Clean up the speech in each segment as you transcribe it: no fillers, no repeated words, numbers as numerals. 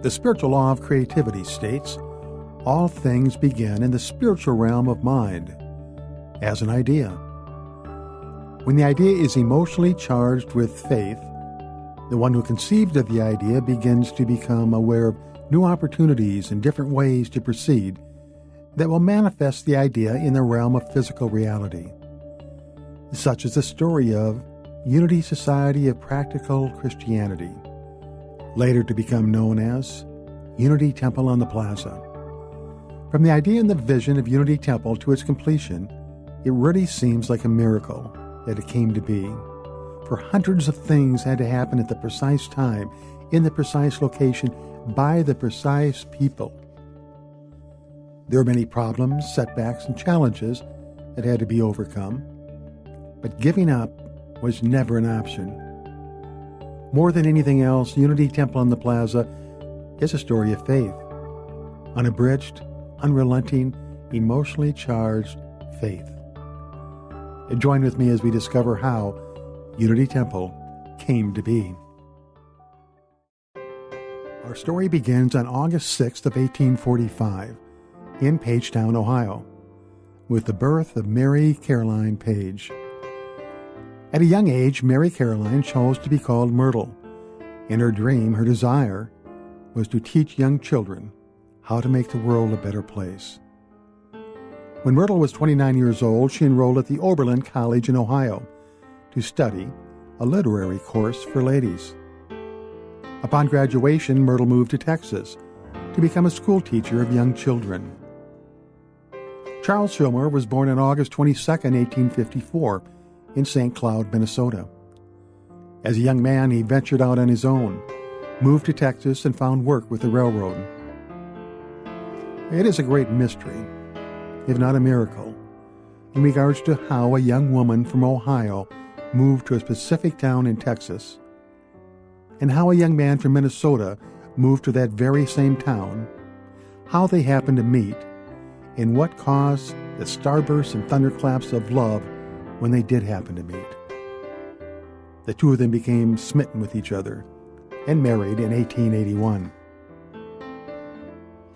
The spiritual law of creativity states, all things begin in the spiritual realm of mind, as an idea. When the idea is emotionally charged with faith, the one who conceived of the idea begins to become aware of new opportunities and different ways to proceed that will manifest the idea in the realm of physical reality. Such is the story of Unity Society of Practical Christianity, later to become known as Unity Temple on the Plaza. From the idea and the vision of Unity Temple to its completion, it really seems like a miracle that it came to be. For hundreds of things had to happen at the precise time, in the precise location, by the precise people. There were many problems, setbacks, and challenges that had to be overcome, but giving up was never an option. More than anything else, Unity Temple on the Plaza is a story of faith, unabridged, unrelenting, emotionally charged faith. And join with me as we discover how Unity Temple came to be. Our story begins on August 6th of 1845 in Pagetown, Ohio, with the birth of Mary Caroline Page. At a young age, Mary Caroline chose to be called Myrtle. In her dream, her desire was to teach young children how to make the world a better place. When Myrtle was 29 years old, she enrolled at the Oberlin College in Ohio to study a literary course for ladies. Upon graduation, Myrtle moved to Texas to become a school teacher of young children. Charles Fillmore was born on August 22, 1854, in St. Cloud, Minnesota. As a young man, he ventured out on his own, moved to Texas, and found work with the railroad. It is a great mystery, if not a miracle, in regards to how a young woman from Ohio moved to a specific town in Texas, and how a young man from Minnesota moved to that very same town, how they happened to meet, and what caused the starbursts and thunderclaps of love when they did happen to meet. The two of them became smitten with each other and married in 1881.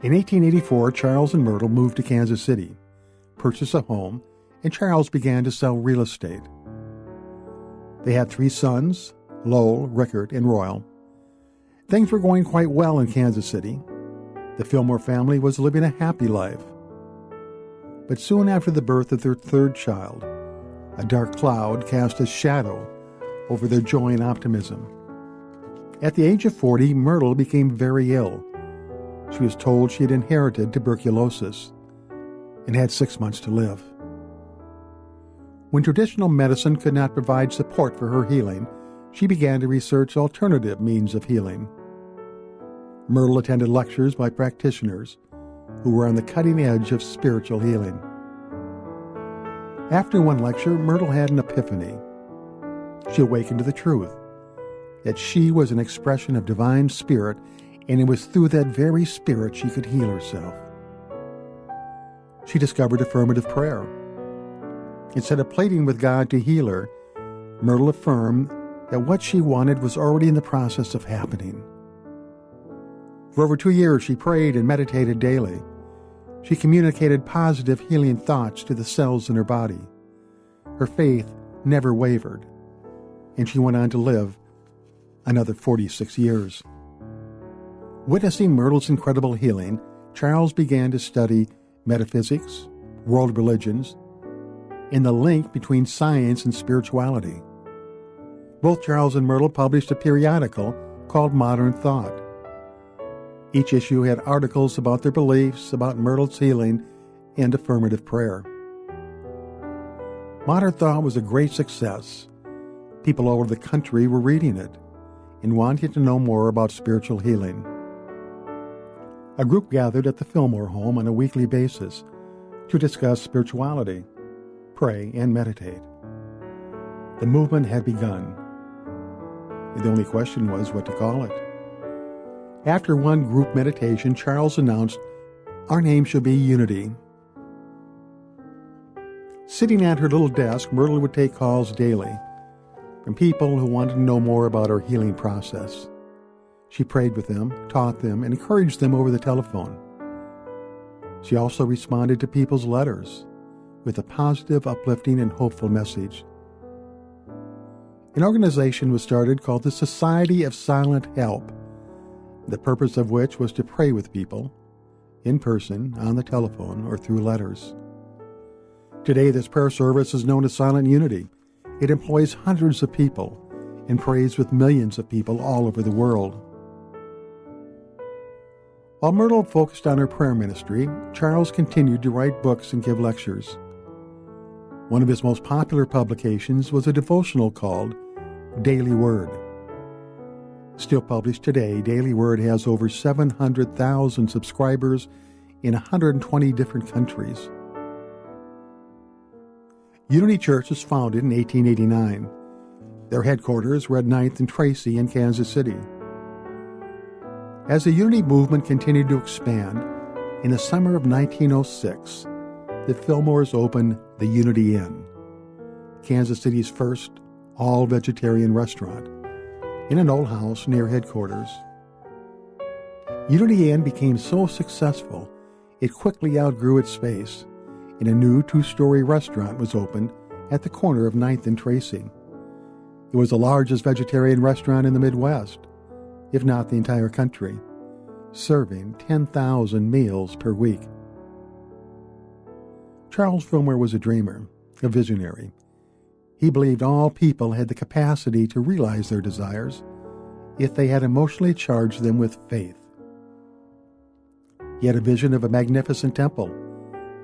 In 1884, Charles and Myrtle moved to Kansas City, purchased a home, and Charles began to sell real estate. They had 3 sons, Lowell, Rickard, and Royal. Things were going quite well in Kansas City. The Fillmore family was living a happy life. But soon after the birth of their 3rd child, a dark cloud cast a shadow over their joy and optimism. At the age of 40, Myrtle became very ill. She was told she had inherited tuberculosis and had 6 months to live. When traditional medicine could not provide support for her healing, she began to research alternative means of healing. Myrtle attended lectures by practitioners who were on the cutting edge of spiritual healing. After one lecture, Myrtle had an epiphany. She awakened to the truth that she was an expression of divine spirit, and it was through that very spirit she could heal herself. She discovered affirmative prayer. Instead of pleading with God to heal her, Myrtle affirmed that what she wanted was already in the process of happening. For over 2 years, she prayed and meditated daily. She communicated positive healing thoughts to the cells in her body. Her faith never wavered, and she went on to live another 46 years. Witnessing Myrtle's incredible healing, Charles began to study metaphysics, world religions, and the link between science and spirituality. Both Charles and Myrtle published a periodical called Modern Thought. Each issue had articles about their beliefs, about Myrtle's healing, and affirmative prayer. Modern Thought was a great success. People all over the country were reading it and wanted to know more about spiritual healing. A group gathered at the Fillmore home on a weekly basis to discuss spirituality, pray, and meditate. The movement had begun. The only question was what to call it. After one group meditation, Charles announced, "Our name shall be Unity." Sitting at her little desk, Myrtle would take calls daily from people who wanted to know more about her healing process. She prayed with them, taught them, and encouraged them over the telephone. She also responded to people's letters with a positive, uplifting, and hopeful message. An organization was started called the Society of Silent Help, the purpose of which was to pray with people, in person, on the telephone, or through letters. Today, this prayer service is known as Silent Unity. It employs hundreds of people and prays with millions of people all over the world. While Myrtle focused on her prayer ministry, Charles continued to write books and give lectures. One of his most popular publications was a devotional called Daily Word. Still published today, Daily Word has over 700,000 subscribers in 120 different countries. Unity Church was founded in 1889. Their headquarters were at 9th and Tracy in Kansas City. As the Unity movement continued to expand, in the summer of 1906, the Fillmores opened the Unity Inn, Kansas City's first all-vegetarian restaurant, in an old house near headquarters. Unity Inn became so successful, it quickly outgrew its space, and a new 2-story restaurant was opened at the corner of 9th and Tracy. It was the largest vegetarian restaurant in the Midwest, if not the entire country, serving 10,000 meals per week. Charles Fillmore was a dreamer, a visionary. He believed all people had the capacity to realize their desires if they had emotionally charged them with faith. He had a vision of a magnificent temple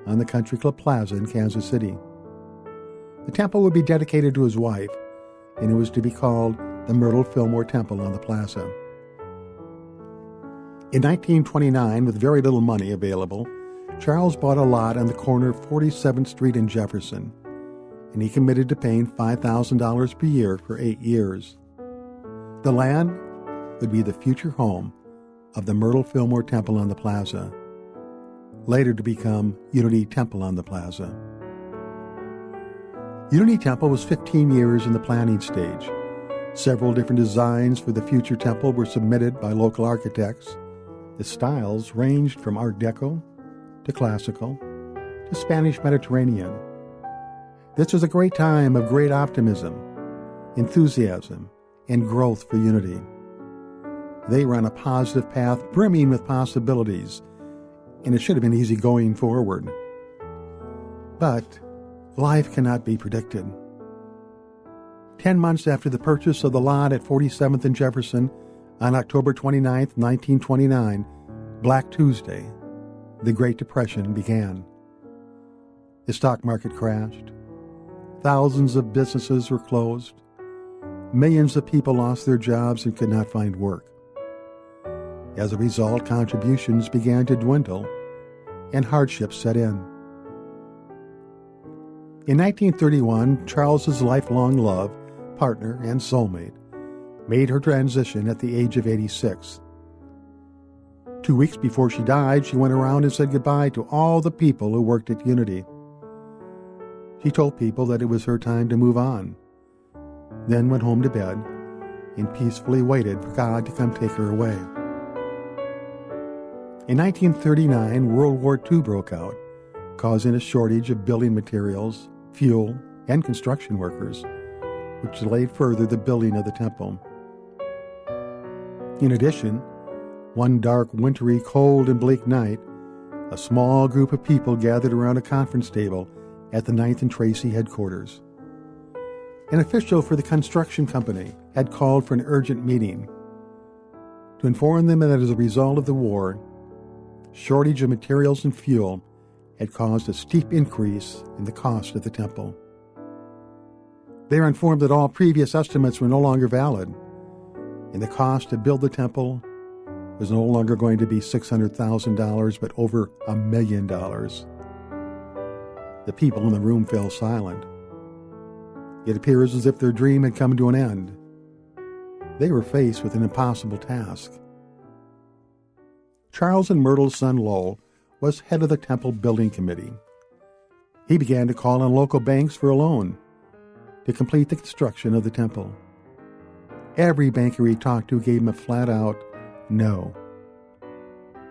on the Country Club Plaza in Kansas City. The temple would be dedicated to his wife, and it was to be called the Myrtle Fillmore Temple on the Plaza. In 1929, with very little money available, Charles bought a lot on the corner of 47th Street and Jefferson, and he committed to paying $5,000 per year for 8 years. The land would be the future home of the Myrtle Fillmore Temple on the Plaza, later to become Unity Temple on the Plaza. Unity Temple was 15 years in the planning stage. Several different designs for the future temple were submitted by local architects. The styles ranged from Art Deco to Classical to Spanish Mediterranean. This was a great time of great optimism, enthusiasm, and growth for Unity. They were on a positive path brimming with possibilities, and it should have been easy going forward. But life cannot be predicted. 10 months after the purchase of the lot at 47th and Jefferson, on October 29, 1929, Black Tuesday, the Great Depression began. The stock market crashed. Thousands of businesses were closed. Millions of people lost their jobs and could not find work. As a result, contributions began to dwindle and hardships set in. In 1931, Charles's lifelong love, partner, and soulmate made her transition at the age of 86. 2 weeks before she died, she went around and said goodbye to all the people who worked at Unity. She told people that it was her time to move on, then went home to bed and peacefully waited for God to come take her away. In 1939, World War II broke out, causing a shortage of building materials, fuel, and construction workers, which delayed further the building of the temple. In addition, one dark, wintry, cold, and bleak night, a small group of people gathered around a conference table at the 9th and Tracy headquarters. An official for the construction company had called for an urgent meeting to inform them that as a result of the war, shortage of materials and fuel had caused a steep increase in the cost of the temple. They were informed that all previous estimates were no longer valid, and the cost to build the temple was no longer going to be $600,000, but over $1 million. The people in the room fell silent. It appears as if their dream had come to an end. They were faced with an impossible task. Charles and Myrtle's son Lowell was head of the temple building committee. He began to call on local banks for a loan to complete the construction of the temple. Every banker he talked to gave him a flat-out, no.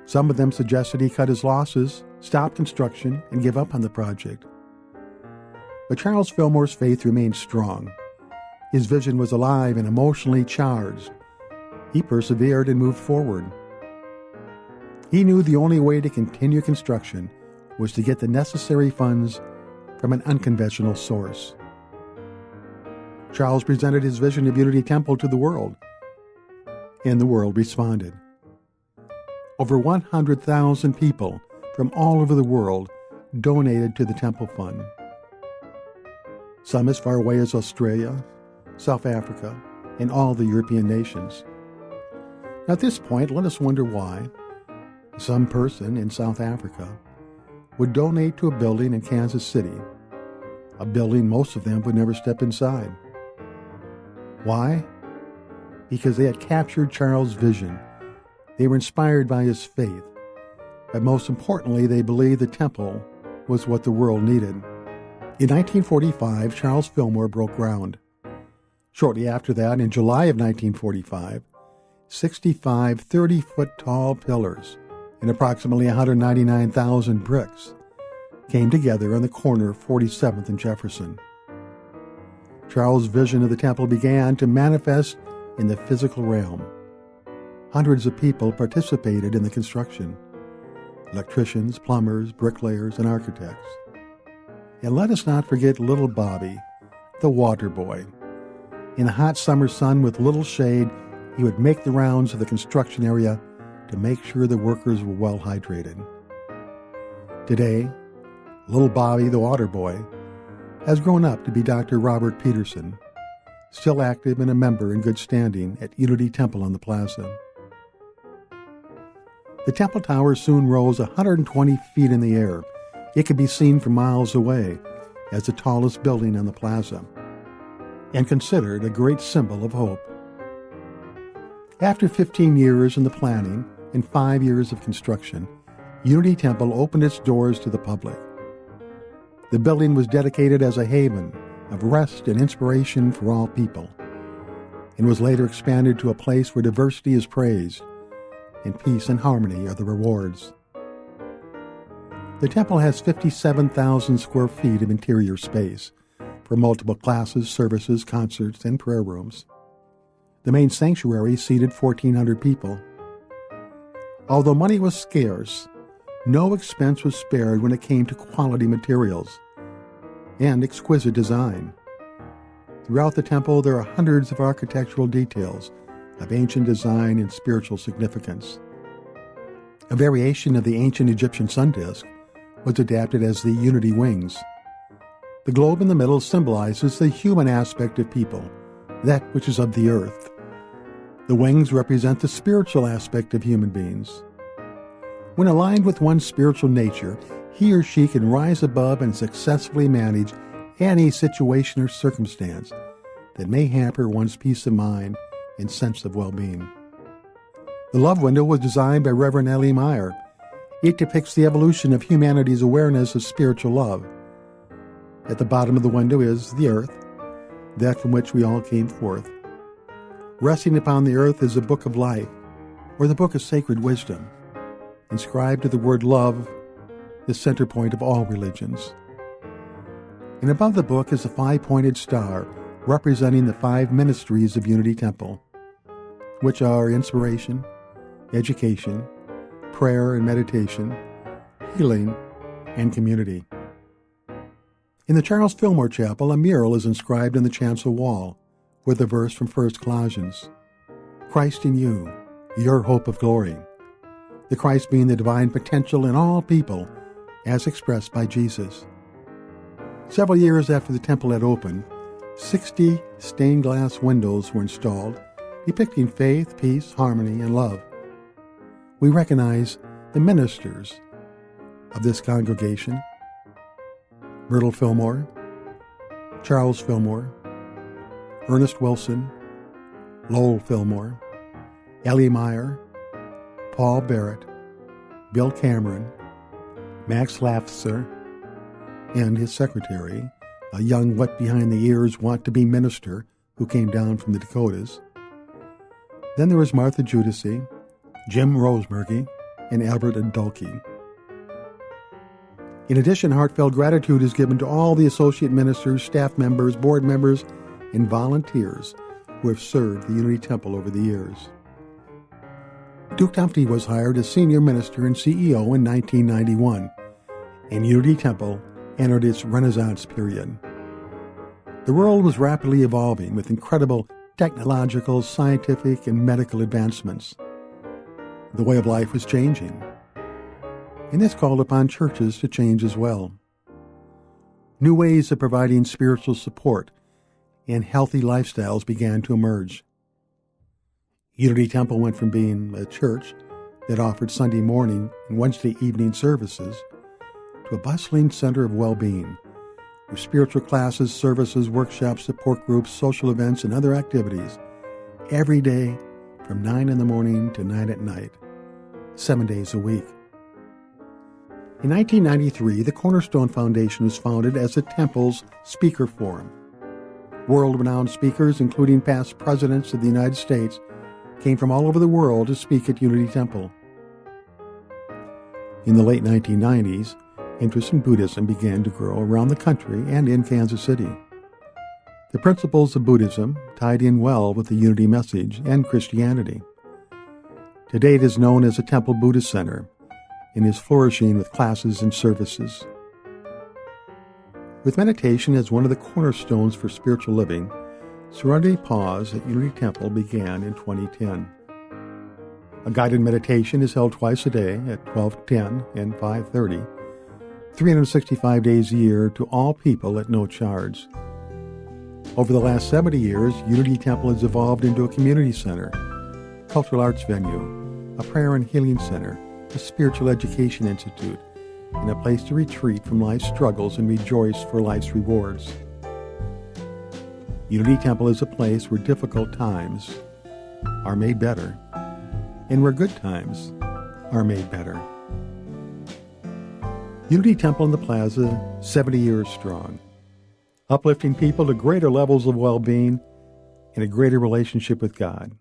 Some of them suggested he cut his losses, stop construction, and give up on the project. But Charles Fillmore's faith remained strong. His vision was alive and emotionally charged. He persevered and moved forward. He knew the only way to continue construction was to get the necessary funds from an unconventional source. Charles presented his vision of Unity Temple to the world, and the world responded. Over 100,000 people from all over the world donated to the Temple Fund. Some as far away as Australia, South Africa, and all the European nations. At this point, let us wonder why some person in South Africa would donate to a building in Kansas City, a building most of them would never step inside. Why? Because they had captured Charles' vision. They were inspired by his faith. But most importantly, they believed the temple was what the world needed. In 1945, Charles Fillmore broke ground. Shortly after that, in July of 1945, 65 30-foot-tall pillars and approximately 199,000 bricks came together on the corner of 47th and Jefferson. Charles' vision of the temple began to manifest in the physical realm. Hundreds of people participated in the construction: electricians, plumbers, bricklayers, and architects. And let us not forget little Bobby, the water boy. In the hot summer sun with little shade, he would make the rounds of the construction area to make sure the workers were well hydrated. Today, little Bobby, the water boy, has grown up to be Dr. Robert Peterson, still active and a member in good standing at Unity Temple on the Plaza. The temple tower soon rose 120 feet in the air. It could be seen from miles away as the tallest building on the plaza, and considered a great symbol of hope. After 15 years in the planning and 5 years of construction, Unity Temple opened its doors to the public. The building was dedicated as a haven of rest and inspiration for all people, and was later expanded to a place where diversity is praised and peace and harmony are the rewards. The temple has 57,000 square feet of interior space for multiple classes, services, concerts, and prayer rooms. The main sanctuary seated 1,400 people. Although money was scarce, no expense was spared when it came to quality materials and exquisite design. Throughout the temple, there are hundreds of architectural details of ancient design and spiritual significance. A variation of the ancient Egyptian sun disk was adapted as the Unity wings. The globe in the middle symbolizes the human aspect of people, that which is of the earth. The wings represent the spiritual aspect of human beings. When aligned with one's spiritual nature, he or she can rise above and successfully manage any situation or circumstance that may hamper one's peace of mind and sense of well-being. The love window was designed by Reverend L.E. Meyer. It depicts the evolution of humanity's awareness of spiritual love. At the bottom of the window is the earth, that from which we all came forth. Resting upon the earth is the book of life, or the book of sacred wisdom, inscribed to the word love, the center point of all religions. And above the book is a 5-pointed star representing the 5 ministries of Unity Temple, which are inspiration, education, prayer and meditation, healing, and community. In the Charles Fillmore Chapel, a mural is inscribed in the chancel wall with a verse from 1 Colossians: Christ in you, your hope of glory. The Christ being the divine potential in all people as expressed by Jesus. Several years after the temple had opened, 60 stained glass windows were installed depicting faith, peace, harmony, and love. We recognize the ministers of this congregation: Myrtle Fillmore, Charles Fillmore, Ernest Wilson, Lowell Fillmore, Ellie Meyer, Paul Barrett, Bill Cameron, Max Lafser, and his secretary, a young wet-behind-the-ears want-to-be minister who came down from the Dakotas. Then there was Martha Judici, Jim Rosebergy, and Albert Adulke. In addition, heartfelt gratitude is given to all the associate ministers, staff members, board members, and volunteers who have served the Unity Temple over the years. Duke Dumpty was hired as senior minister and CEO in 1991, and Unity Temple entered its Renaissance period. The world was rapidly evolving with incredible technological, scientific, and medical advancements. The way of life was changing, and this called upon churches to change as well. New ways of providing spiritual support and healthy lifestyles began to emerge. Unity Temple went from being a church that offered Sunday morning and Wednesday evening services to a bustling center of well-being, with spiritual classes, services, workshops, support groups, social events, and other activities every day from 9 in the morning to 9 at night, 7 days a week. In 1993, the Cornerstone Foundation was founded as the Temple's Speaker Forum. World-renowned speakers, including past presidents of the United States, came from all over the world to speak at Unity Temple. In the late 1990s, interest in Buddhism began to grow around the country and in Kansas City. The principles of Buddhism tied in well with the Unity message and Christianity. Today it is known as the Temple Buddhist Center and is flourishing with classes and services. With meditation as one of the cornerstones for spiritual living, Serenity Pause at Unity Temple began in 2010. A guided meditation is held twice a day at 12:10 and 5:30, 365 days a year to all people at no charge. Over the last 70 years, Unity Temple has evolved into a community center, cultural arts venue, a prayer and healing center, a spiritual education institute, and a place to retreat from life's struggles and rejoice for life's rewards. Unity Temple is a place where difficult times are made better, and where good times are made better. Unity Temple in the Plaza, 70 years strong, uplifting people to greater levels of well-being and a greater relationship with God.